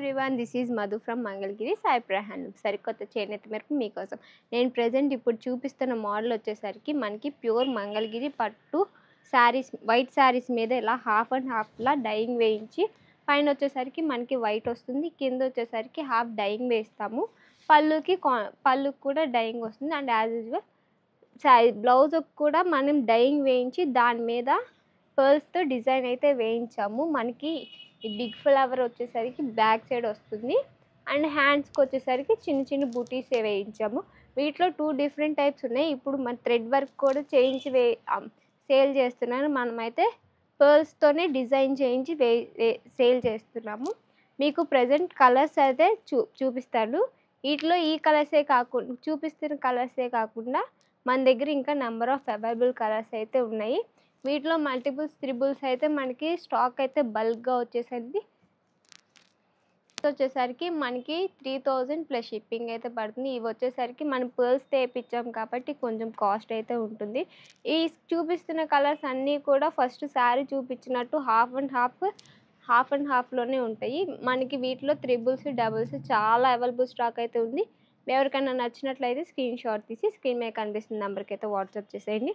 Everyone, this is Madhu from Mangalagiri Sai Prahanam. సరికొత్త చేనేత మేరకు మీకోసం నేను ప్రజెంట్ ఇప్పుడు చూపిస్తున్న మోడల్ వచ్చేసరికి మనకి ప్యూర్ మంగళగిరి పట్టు శారీస్, వైట్ శారీస్ మీద ఇలా హాఫ్ అండ్ హాఫ్లా డైయింగ్ వేయించి పైన వచ్చేసరికి మనకి వైట్ వస్తుంది, కింద వచ్చేసరికి హాఫ్ డైయింగ్ వేస్తాము. పళ్ళుకి కూడా డైయింగ్ వస్తుంది. అండ్ యాజ్ యూజువల్ బ్లౌజ్కి కూడా మనం డైయింగ్ వేయించి దాని మీద పర్ల్స్తో డిజైన్ అయితే వేయించాము. మనకి ఈ బిగ్ ఫ్లవర్ వచ్చేసరికి బ్యాక్ సైడ్ వస్తుంది. అండ్ హ్యాండ్స్కి వచ్చేసరికి చిన్న చిన్న బూటీస్ వేయించాము. వీటిలో 2 డిఫరెంట్ టైప్స్ ఉన్నాయి. ఇప్పుడు మన థ్రెడ్ వర్క్ కూడా చేయించి సేల్ చేస్తున్నాను. మనమైతే పర్ల్స్తోనే డిజైన్ చేయించి సేల్ చేస్తున్నాము. మీకు ప్రజెంట్ కలర్స్ అయితే చూపిస్తాను. వీటిలో ఈ కలర్సే కాకుండా చూపిస్తున్న కలర్సే కాకుండా మన దగ్గర ఇంకా నెంబర్ ఆఫ్ అవైలబుల్ కలర్స్ అయితే ఉన్నాయి. వీటిలో మల్టిపుల్స్ త్రిబుల్స్ అయితే మనకి స్టాక్ అయితే బల్క్గా వచ్చేసరికి మనకి 3000 ప్లస్ షిప్పింగ్ అయితే పడుతుంది. ఇవి వచ్చేసరికి మనం పర్ల్స్ తెప్పించాం కాబట్టి కొంచెం కాస్ట్ అయితే ఉంటుంది. ఈ చూపిస్తున్న కలర్స్ అన్నీ కూడా ఫస్ట్ శారీ చూపించినట్టు హాఫ్ అండ్ హాఫ్లోనే ఉంటాయి. మనకి వీటిలో త్రిబుల్స్, డబుల్స్ చాలా అవైలబుల్ స్టాక్ అయితే ఉంది. ఎవరికైనా నచ్చినట్లయితే స్క్రీన్ షాట్ తీసి స్క్రీన్ మీద కనిపిస్తున్న నెంబర్కి అయితే వాట్సాప్ చేసేయండి.